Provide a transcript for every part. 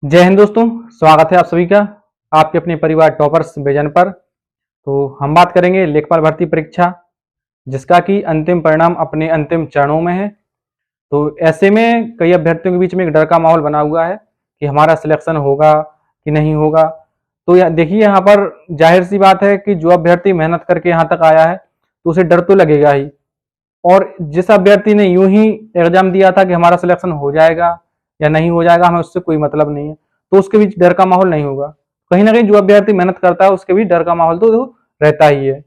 जय हिंद दोस्तों। स्वागत है आप सभी का आपके अपने परिवार टॉपर्स विजन पर। तो हम बात करेंगे लेखपाल भर्ती परीक्षा जिसका कि अंतिम परिणाम अपने अंतिम चरणों में है। तो ऐसे में कई अभ्यर्थियों के बीच में एक डर का माहौल बना हुआ है कि हमारा सिलेक्शन होगा कि नहीं होगा। तो देखिए यहाँ पर जाहिर सी बात है कि जो अभ्यर्थी मेहनत करके यहाँ तक आया है तो उसे डर तो लगेगा ही। और जिस अभ्यर्थी ने यूं ही एग्जाम दिया था कि हमारा सिलेक्शन हो जाएगा या नहीं हो जाएगा, हमें उससे कोई मतलब नहीं है, तो उसके बीच डर का माहौल नहीं होगा। कहीं ना कहीं जो अभ्यर्थी मेहनत करता है उसके बीच डर का माहौल तो रहता ही है।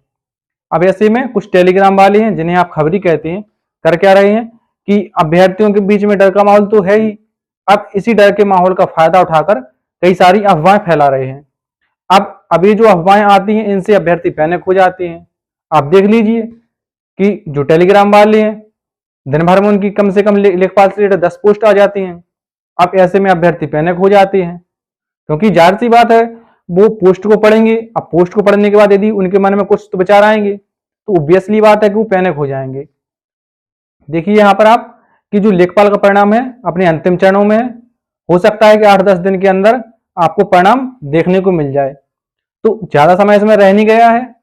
अब ऐसे में कुछ टेलीग्राम वाले हैं जिन्हें आप खबरी कहते हैं, कर क्या रहे हैं कि अभ्यर्थियों के बीच में डर का माहौल तो है ही, अब इसी डर के माहौल का फायदा उठाकर कई सारी अफवाहें फैला रहे हैं। अब अभी जो अफवाहें आती हैं इनसे अभ्यर्थी पैनिक हो जाते हैं। आप देख लीजिए कि जो टेलीग्राम वाले हैं दिन भर में उनकी कम से कम लेखपाल से रिलेटेड 10 पोस्ट आ जाती हैं। अब ऐसे में अभ्यर्थी पैनिक हो जाते हैं क्योंकि जाहिर सी बात है वो पोस्ट को पढ़ेंगे। अब पोस्ट को पढ़ने के बाद यदि उनके मन में कुछ तो विचार आएंगे तो ऑब्वियसली बात है कि वो पैनिक हो जाएंगे। देखिए यहाँ पर आप कि जो लेखपाल का परिणाम है अपने अंतिम चरणों में है। हो सकता है कि 8-10 दिन के अंदर आपको परिणाम देखने को मिल जाए, तो ज्यादा समय इसमें रह नहीं गया है।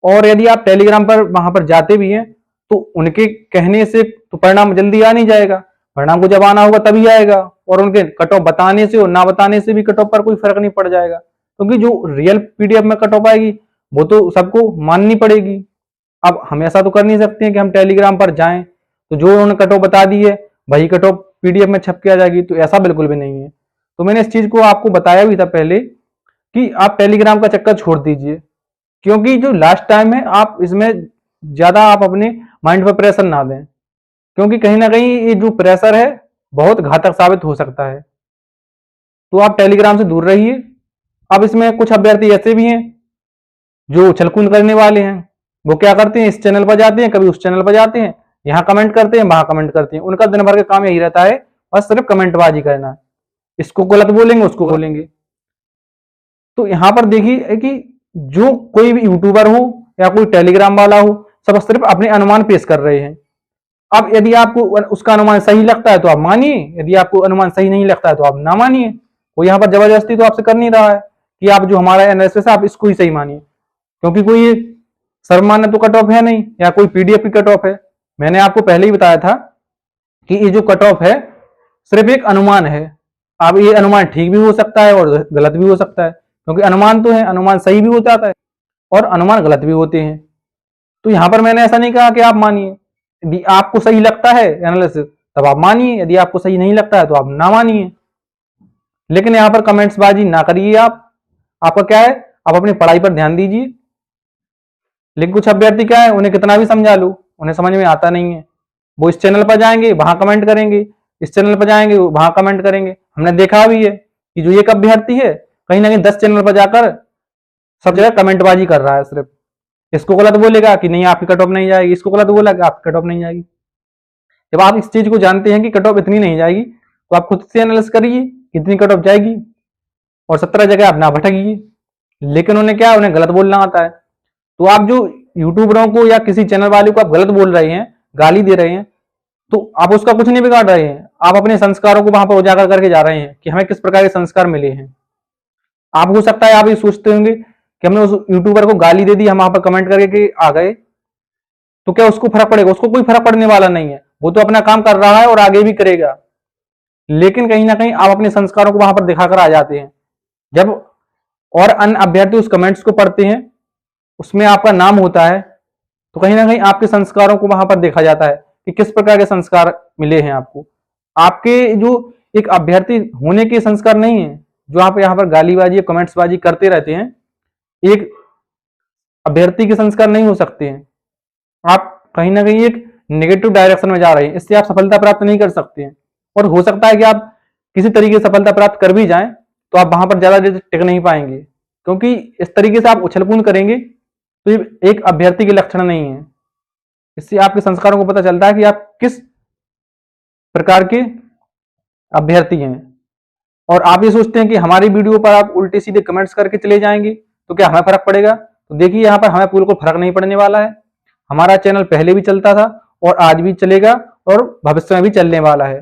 और यदि आप टेलीग्राम पर वहां पर जाते भी हैं तो उनके कहने से तो परिणाम जल्दी आ नहीं जाएगा। परिणाम को जब आना होगा तभी आएगा, और उनके कट ऑफ बताने से और ना बताने से भी कट ऑफ पर कोई फर्क नहीं पड़ जाएगा, क्योंकि जो रियल पीडीएफ में कट ऑफ आएगी वो तो सबको माननी पड़ेगी। अब हम ऐसा तो कर नहीं सकते हैं कि हम टेलीग्राम पर जाएं तो जो उन्होंने कट ऑफ बता दी है वही कट ऑफ पीडीएफ में छप के आ जाएगी, तो ऐसा बिल्कुल भी नहीं है। तो मैंने इस चीज को आपको बताया भी था पहले कि आप टेलीग्राम का चक्कर छोड़ दीजिए, क्योंकि जो लास्ट टाइम है आप इसमें ज्यादा आप अपने माइंड पर प्रेशर ना दें, क्योंकि कहीं ना कहीं ये जो प्रेशर है बहुत घातक साबित हो सकता है। तो आप टेलीग्राम से दूर रहिए। अब इसमें कुछ अभ्यर्थी ऐसे भी हैं जो उछलकूद करने वाले हैं। वो क्या करते हैं, इस चैनल पर जाते हैं, कभी उस चैनल पर जाते हैं, यहाँ कमेंट करते हैं, वहां कमेंट करते हैं। उनका दिन भर का काम यही रहता है बस सिर्फ कमेंटबाजी करना, इसको गलत बोलेंगे उसको बोलेंगे। तो यहाँ पर देखिए कि जो कोई भी यूट्यूबर हो या कोई टेलीग्राम वाला हो, सब सिर्फ अपने अनुमान पेश कर रहे हैं। अब यदि आपको उसका अनुमान सही लगता है तो आप मानिए, यदि आपको अनुमान सही नहीं लगता है तो आप ना मानिए। वो यहाँ पर जबरदस्ती तो आपसे कर नहीं रहा है कि आप जो हमारा एनालिसिस है आप इसको ही सही मानिए, क्योंकि कोई ये सर्वमान्य तो कट ऑफ है नहीं या कोई पीडीएफ की कट ऑफ है। मैंने आपको पहले ही बताया था कि ये जो कट ऑफ है सिर्फ एक अनुमान है। अब ये अनुमान ठीक भी हो सकता है और गलत भी हो सकता है, क्योंकि अनुमान तो है, अनुमान सही भी हो जाता है और अनुमान गलत भी होते हैं। तो यहां पर मैंने ऐसा नहीं कहा कि आप मानिए, यदि आपको सही लगता है एनालिसिस तब आप मानिए, यदि आपको सही नहीं लगता है तो आप ना मानिए। लेकिन यहां पर कमेंट्स बाजी ना करिए। आपका क्या है, आप अपनी पढ़ाई पर ध्यान दीजिए। लेकिन कुछ अभ्यर्थी क्या है, उन्हें कितना भी समझा लो उन्हें समझ में आता नहीं है। वो इस चैनल पर जाएंगे वहां कमेंट करेंगे, इस चैनल पर जाएंगे वहां कमेंट करेंगे। हमने देखा भी है कि जो एक अभ्यर्थी है कहीं ना कहीं 10 चैनल पर जाकर सब जगह कमेंटबाजी कर रहा है। सिर्फ इसको गलत बोलेगा कि नहीं आपकी कट ऑफ नहीं जाएगी, इसको गलत बोला कि आपकी कट ऑफ नहीं जाएगी। जब आप इस चीज को जानते हैं कि कट ऑफ इतनी नहीं जाएगी तो आप खुद से एनालिसिस करिए कितनी कट ऑफ जाएगी और 17 जगह आप ना भटकिए। लेकिन उन्हें क्या, उन्हें गलत बोलना आता है। तो आप जो यूट्यूबरों को या किसी चैनल वाले को आप गलत बोल रहे हैं, गाली दे रहे हैं, तो आप उसका कुछ नहीं बिगाड़ रहे हैं। आप अपने संस्कारों को वहां पर उजागर करके जा रहे हैं कि हमें किस प्रकार के संस्कार मिले हैं। आप हो सकता है आप ये सोचते होंगे कि हमने उस यूट्यूबर को गाली दे दी, हम वहां पर कमेंट करके आ गए तो क्या उसको फर्क पड़ेगा? उसको कोई फर्क पड़ने वाला नहीं है, वो तो अपना काम कर रहा है और आगे भी करेगा। लेकिन कहीं ना कहीं आप अपने संस्कारों को वहां पर दिखाकर आ जाते हैं। जब और अन्य अभ्यर्थी उस कमेंट्स को पढ़ते हैं, उसमें आपका नाम होता है, तो कहीं ना कहीं आपके संस्कारों को वहां पर देखा जाता है कि किस प्रकार के संस्कार मिले हैं आपको। आपके जो एक अभ्यर्थी होने के संस्कार नहीं है जो आप यहाँ पर गालीबाजी कमेंट्सबाजी करते रहते हैं, एक अभ्यर्थी के संस्कार नहीं हो सकते हैं। आप कहीं ना कहीं एक नेगेटिव डायरेक्शन में जा रहे हैं, इससे आप सफलता प्राप्त नहीं कर सकते हैं। और हो सकता है कि आप किसी तरीके से सफलता प्राप्त कर भी जाएं तो आप वहां पर ज्यादा देर टिक नहीं पाएंगे, क्योंकि इस तरीके से आप उछलकूद करेंगे तो ये एक अभ्यर्थी के लक्षण नहीं है। इससे आपके संस्कारों को पता चलता है कि आप किस प्रकार के अभ्यर्थी हैं। और आप ये सोचते हैं कि हमारी वीडियो पर आप उल्टे सीधे कमेंट्स करके चले जाएंगे तो क्या हमें फर्क पड़ेगा? तो देखिए यहाँ पर हमें बिल्कुल फर्क नहीं पड़ने वाला है। हमारा चैनल पहले भी चलता था और आज भी चलेगा और भविष्य में भी चलने वाला है।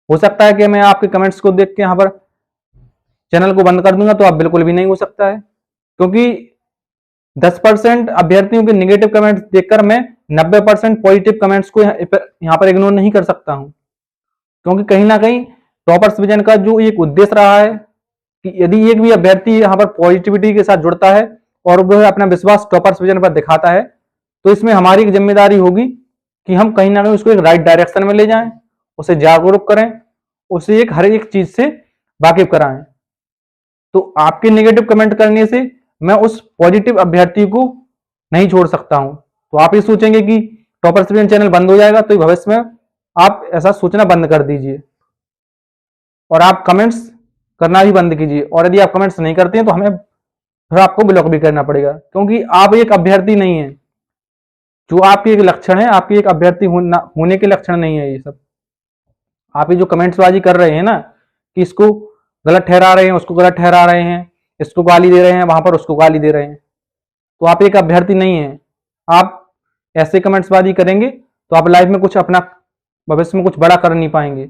हो सकता है कि मैं आपके कमेंट्स को देख के यहाँ पर चैनल को बंद कर दूंगा तो आप बिल्कुल भी नहीं हो सकता है, क्योंकि 10% अभ्यर्थियों के नेगेटिव कमेंट्स देखकर मैं 90% पॉजिटिव कमेंट्स को यहाँ पर इग्नोर नहीं कर सकता हूं। क्योंकि कहीं ना कहीं टॉपर्स विजन का जो एक उद्देश्य रहा है कि यदि एक भी अभ्यर्थी यहाँ पर पॉजिटिविटी के साथ जुड़ता है और वह अपना विश्वास टॉपर्स विजन पर दिखाता है, तो इसमें हमारी एक जिम्मेदारी होगी कि हम कहीं ना कहीं उसको एक राइट डायरेक्शन में ले जाएं, उसे जागरूक करें, उसे एक हर एक चीज से वाकिफ कराएं। तो आपके नेगेटिव कमेंट करने से मैं उस पॉजिटिव अभ्यर्थी को नहीं छोड़ सकता हूं। तो आप ये सोचेंगे कि टॉपर्स विजन चैनल बंद हो जाएगा, तो भविष्य में आप ऐसा सोचना बंद कर दीजिए और आप कमेंट्स करना भी बंद कीजिए। और यदि आप कमेंट्स नहीं करते हैं तो हमें फिर आपको ब्लॉक भी करना पड़ेगा, क्योंकि आप एक अभ्यर्थी नहीं है। जो आपके एक लक्षण है, आपके एक अभ्यर्थी होने के लक्षण नहीं है ये सब। आप ये जो कमेंट्सबाजी कर रहे हैं ना, कि इसको गलत ठहरा रहे हैं, उसको गलत ठहरा रहे हैं, इसको गाली दे रहे हैं, वहां पर उसको गाली दे रहे हैं, तो आप एक अभ्यर्थी नहीं है। आप ऐसे कमेंट्सबाजी करेंगे तो आप लाइफ में कुछ अपना भविष्य में कुछ बड़ा कर नहीं पाएंगे,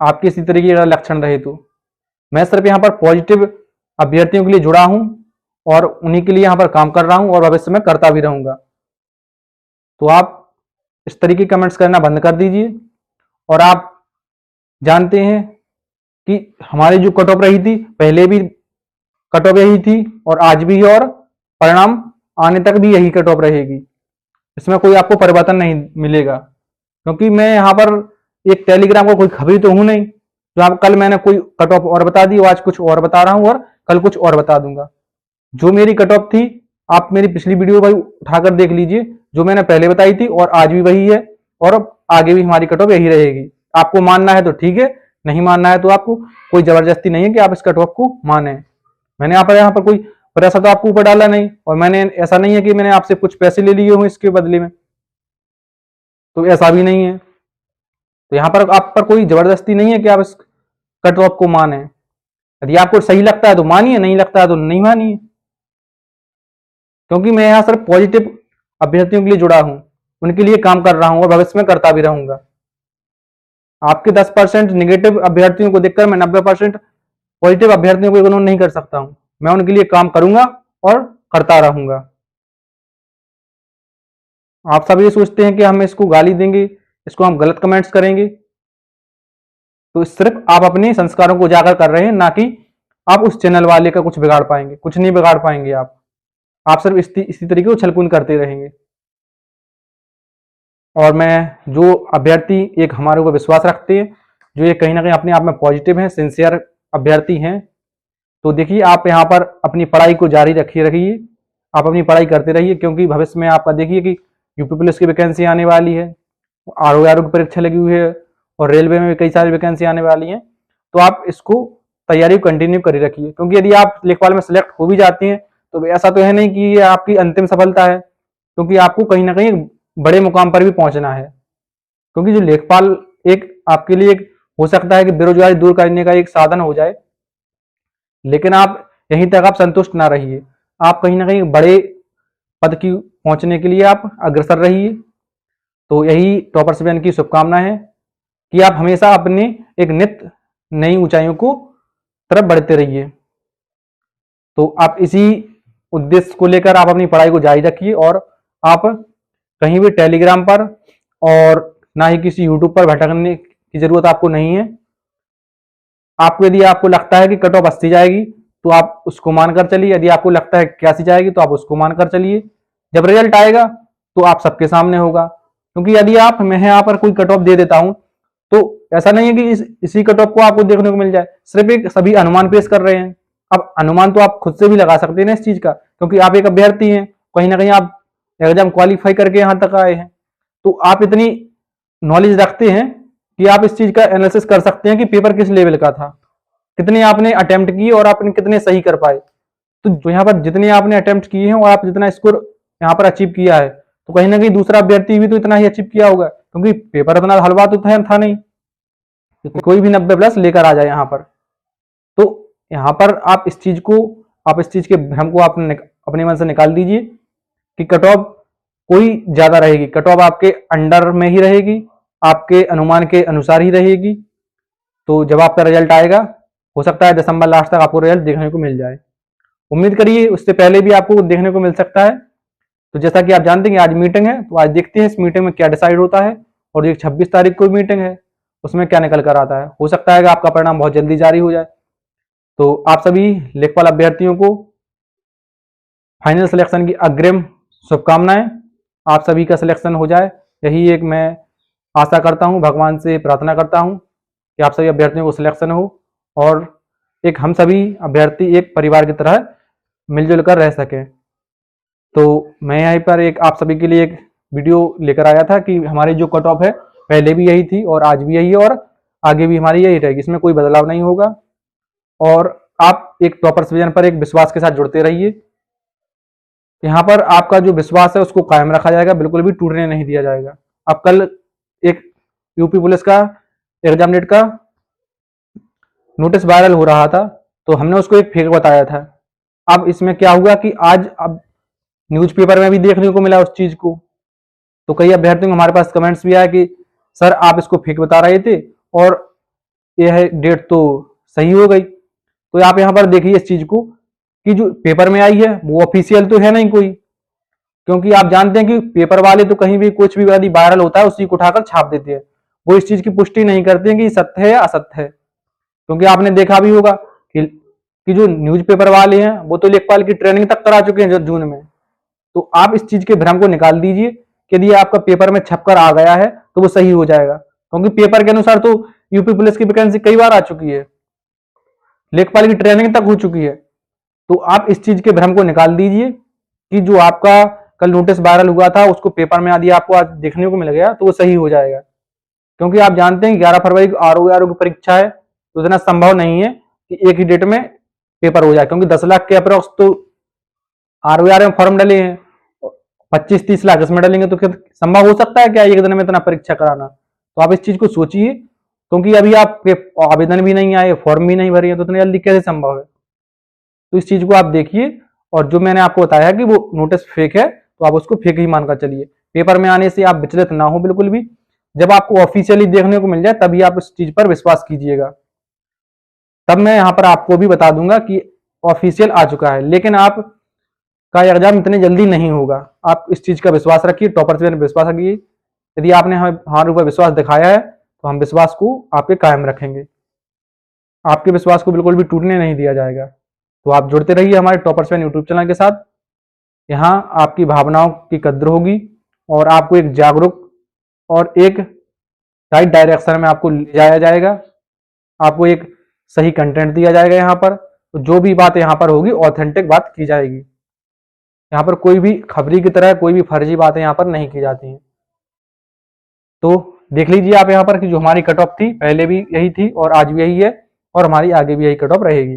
आपके इसी तरीके का लक्षण रहे तो। मैं सिर्फ यहाँ पर पॉजिटिव अभ्यर्थियों के लिए जुड़ा हूं और उन्हीं के लिए यहाँ पर काम कर रहा हूं और भविष्य में करता भी रहूंगा। तो आप इस तरीके कमेंट्स करना बंद कर दीजिए। और आप जानते हैं कि हमारी जो कट ऑफ रही थी, पहले भी कट ऑफ यही थी और आज भी, और परिणाम आने तक भी यही कट ऑफ रहेगी। इसमें कोई आपको परिवर्तन नहीं मिलेगा, क्योंकि मैं यहाँ पर एक टेलीग्राम का कोई खबरी तो हूं नहीं जो आप कल मैंने कोई कट ऑफ और बता दी, आज कुछ और बता रहा हूं और कल कुछ और बता दूंगा। जो मेरी कट ऑफ थी, आप मेरी पिछली वीडियो भाई उठाकर देख लीजिए, जो मैंने पहले बताई थी और आज भी वही है और आगे भी हमारी कट ऑफ यही रहेगी। आपको मानना है तो ठीक है, नहीं मानना है तो आपको कोई जबरदस्ती नहीं है कि आप इस कट ऑफ को माने। मैंने यहाँ पर कोई पैसा तो आपको ऊपर डाला नहीं, और मैंने ऐसा नहीं है कि मैंने आपसे कुछ पैसे ले लिए हों इसके बदले में, तो ऐसा भी नहीं है। तो यहाँ पर आप पर कोई जबरदस्ती नहीं है कि आप इस कट ऑफ को माने। यदि आपको सही लगता है तो मानिए, नहीं लगता है तो नहीं मानिए, क्योंकि मैं यहाँ सिर्फ पॉजिटिव अभ्यर्थियों के लिए जुड़ा हूं, उनके लिए काम कर रहा हूं और भविष्य में करता भी रहूंगा। आपके 10% निगेटिव अभ्यर्थियों को देखकर मैं 90% पॉजिटिव अभ्यर्थियों को इग्नोर नहीं कर सकता हूं। मैं उनके लिए काम करूंगा और करता रहूंगा। आप सब ये सोचते हैं कि हम इसको गाली देंगे, इसको हम गलत कमेंट्स करेंगे, तो सिर्फ आप अपने संस्कारों को उजागर कर रहे हैं, ना कि आप उस चैनल वाले का कुछ बिगाड़ पाएंगे। कुछ नहीं बिगाड़ पाएंगे आप सिर्फ इसी तरीके उछल कूद करते रहेंगे। और मैं जो अभ्यर्थी एक हमारे ऊपर विश्वास रखते हैं, जो ये कहीं ना कहीं अपने आप में पॉजिटिव हैं, सिंसियर अभ्यर्थी हैं, तो देखिए आप यहाँ पर अपनी पढ़ाई को जारी रखिए, आप अपनी पढ़ाई करते रहिए, क्योंकि भविष्य में आपका देखिए कि यूपी पुलिस की वैकेंसी आने वाली है, आरोग्य की परीक्षा लगी हुई है और रेलवे में भी कई सारी वैकेंसी आने वाली हैं। तो आप इसको तैयारी कंटिन्यू करी रखिए, क्योंकि यदि आप लेखपाल में सिलेक्ट हो भी जाती हैं तो ऐसा तो है नहीं कि ये आपकी अंतिम सफलता है, क्योंकि आपको कहीं ना कहीं बड़े मुकाम पर भी पहुंचना है। क्योंकि जो लेखपाल एक आपके लिए एक हो सकता है कि बेरोजगारी दूर करने का एक साधन हो जाए, लेकिन आप यहीं तक आप संतुष्ट ना रहिए। आप कहीं ना कहीं बड़े पद की पहुंचने के लिए आप अग्रसर रहिए। तो यही टॉपर्स विजन की शुभकामना है कि आप हमेशा अपने एक नित्य नई ऊंचाइयों को तरफ बढ़ते रहिए। तो आप इसी उद्देश्य को लेकर आप अपनी पढ़ाई को जारी रखिए, और आप कहीं भी टेलीग्राम पर और ना ही किसी यूट्यूब पर भटकने की जरूरत आपको नहीं है। यदि आपको लगता है कि कट ऑफ 80 जाएगी तो आप उसको मानकर चलिए, यदि आपको लगता है 81 जाएगी तो आप उसको मानकर चलिए। जब रिजल्ट आएगा तो आप सबके सामने होगा, क्योंकि यदि मैं यहाँ पर कोई कट ऑफ दे देता हूं तो ऐसा नहीं है कि इसी कट ऑफ को आपको देखने को मिल जाए, सिर्फ एक सभी अनुमान पेश कर रहे हैं। अब अनुमान तो आप खुद से भी लगा सकते हैं ना इस चीज का, क्योंकि आप एक अभ्यर्थी हैं, कहीं ना कहीं आप एग्जाम क्वालिफाई करके यहां तक आए हैं, तो आप इतनी नॉलेज रखते हैं कि आप इस चीज का एनालिसिस कर सकते हैं कि पेपर किस लेवल का था, कितने आपने अटेम्प्ट किए और आपने कितने सही कर पाए। तो जो यहाँ पर जितने आपने अटेम्प्ट किए हैं और आप जितना स्कोर यहाँ पर अचीव किया है, तो कहीं ना कहीं दूसरा अभ्यर्थी भी तो इतना ही अचीव किया होगा, क्योंकि पेपर इतना हलवा तो था नहीं, कोई भी 90+ लेकर आ जाए यहाँ पर। तो यहाँ पर आप इस चीज के भ्रम को आप अपने मन से निकाल दीजिए कि कट ऑफ कोई ज्यादा रहेगी, कट ऑफ आपके अंडर में ही रहेगी, आपके अनुमान के अनुसार ही रहेगी। तो जब आपका रिजल्ट आएगा हो सकता है दिसंबर लास्ट तक आपको रिजल्ट देखने को मिल जाए। उम्मीद करिए उससे पहले भी आपको देखने को मिल सकता है। तो जैसा कि आप जानते हैं कि आज मीटिंग है, तो आज देखते हैं इस मीटिंग में क्या डिसाइड होता है, और ये 26 तारीख को मीटिंग है, उसमें क्या निकल कर आता है। हो सकता है कि आपका परिणाम बहुत जल्दी जारी हो जाए। तो आप सभी लेखपाल अभ्यर्थियों को फाइनल सिलेक्शन की अग्रिम शुभकामनाएं। आप सभी का सिलेक्शन हो जाए, यही एक मैं आशा करता हूं, भगवान से प्रार्थना करता हूं कि आप सभी अभ्यर्थियों को सिलेक्शन हो और एक हम सभी अभ्यर्थी एक परिवार की तरह मिलजुल कर रह सकें। तो मैं यहाँ पर एक आप सभी के लिए एक वीडियो लेकर आया था कि हमारी जो कट ऑफ है पहले भी यही थी और आज भी यही है और आगे भी हमारी यही रहेगी, इसमें कोई बदलाव नहीं होगा। और आप एक टॉपर्स विजन पर एक विश्वास के साथ जुड़ते रहिए। यहाँ पर आपका जो विश्वास है उसको कायम रखा जाएगा, बिल्कुल भी टूटने नहीं दिया जाएगा। अब कल एक यूपी पुलिस का एग्जाम डेट का नोटिस वायरल हो रहा था, तो हमने उसको एक फेक बताया था। अब इसमें क्या हुआ कि आज अब न्यूज़पेपर में भी देखने को मिला उस चीज को। तो कई अभ्यर्थियों को हमारे पास कमेंट्स भी आया कि सर आप इसको फेक बता रहे थे और यह डेट तो सही हो गई। तो आप यहाँ पर देखिए इस चीज को कि जो पेपर में आई है वो ऑफिशियल तो है नहीं कोई, क्योंकि आप जानते हैं कि पेपर वाले तो कहीं भी कुछ भी यदि वायरल होता है उसी को उठाकर छाप देते हैं, वो इस चीज की पुष्टि नहीं करते हैं कि सत्य है या असत्य है। क्योंकि आपने देखा भी होगा कि जो न्यूज़पेपर वाले हैं वो तो लेखपाल की ट्रेनिंग तक करा चुके हैं जून में। तो आप इस चीज के भ्रम को निकाल दीजिए कि यदि आपका पेपर में छपकर आ गया है तो वो सही हो जाएगा, क्योंकि पेपर के अनुसार तो यूपी पुलिस की वैकेंसी कई बार आ चुकी है, लेखपाल की ट्रेनिंग तक हो चुकी है। तो आप इस चीज के भ्रम को निकाल दीजिए कि जो आपका कल नोटिस वायरल हुआ था उसको पेपर में यदि आपको आज देखने को मिल गया तो वो सही हो जाएगा। क्योंकि आप जानते हैं 11 फरवरी को आरओ की परीक्षा है, तो इतना संभव नहीं है कि एक ही डेट में पेपर हो जाए, क्योंकि 10 लाख के अप्रोक्स तो आरओआर में फॉर्म डले हैं, 25-30 लाख इसमें डलेंगे, तो फिर संभव हो सकता है क्या एक दिन में इतना परीक्षा कराना। तो आप इस चीज को सोचिए, क्योंकि अभी आपके आवेदन भी नहीं आए, फॉर्म भी नहीं भरे हैं, तो इतनी जल्दी कैसे संभव है। तो इस चीज को आप देखिए, और जो मैंने आपको बताया कि वो नोटिस फेक है तो आप उसको फेक ही मानकर चलिए। पेपर में आने से आप विचलित ना हो बिल्कुल भी, जब आपको ऑफिशियली देखने को मिल जाए तभी आप इस चीज पर विश्वास कीजिएगा। तब मैं यहाँ पर आपको भी बता दूंगा कि ऑफिशियल आ चुका है, लेकिन आप का एग्जाम इतने जल्दी नहीं होगा। आप इस चीज का विश्वास रखिए, टॉपर्स पे विश्वास रखिए। यदि आपने हमारे ऊपर विश्वास दिखाया है तो हम विश्वास को आपके कायम रखेंगे, आपके विश्वास को बिल्कुल भी टूटने नहीं दिया जाएगा। तो आप जुड़ते रहिए हमारे टॉपर्स पेन यूट्यूब चैनल के साथ। यहाँ आपकी भावनाओं की कद्र होगी और आपको एक जागरूक और एक राइट डायरेक्शन में आपको ले जाया जाएगा। आपको एक सही कंटेंट दिया जाएगा यहाँ पर। तो जो भी बात यहाँ पर होगी ऑथेंटिक बात की जाएगी। यहाँ पर कोई भी खबरी की तरह कोई भी फर्जी बातें यहाँ पर नहीं की जाती हैं। तो देख लीजिए आप यहाँ पर कि जो हमारी कट ऑफ थी पहले भी यही थी और आज भी यही है और हमारी आगे भी यही कट ऑफ रहेगी।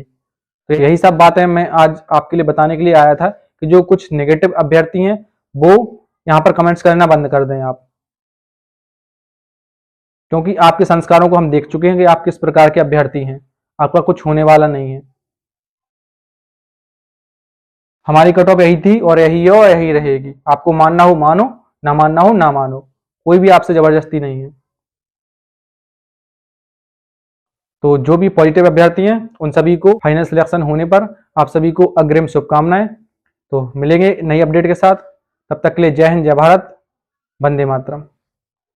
तो यही सब बातें मैं आज आपके लिए बताने के लिए आया था कि जो कुछ नेगेटिव अभ्यर्थी हैं वो यहाँ पर कमेंट्स करना बंद कर दें आप, क्योंकि आपके संस्कारों को हम देख चुके हैं कि आप किस प्रकार के अभ्यर्थी हैं। आपका कुछ होने वाला नहीं है। हमारी कट ऑफ यही थी और यही है और यही रहेगी। आपको मानना हो मानो, ना मानना हो ना मानो, कोई भी आपसे जबरदस्ती नहीं है। तो जो भी पॉजिटिव अभ्यर्थी हैं उन सभी को फाइनल सिलेक्शन होने पर आप सभी को अग्रिम शुभकामनाएं। तो मिलेंगे नई अपडेट के साथ, तब तक के लिए जय हिंद, जय भारत, वंदे मातरम।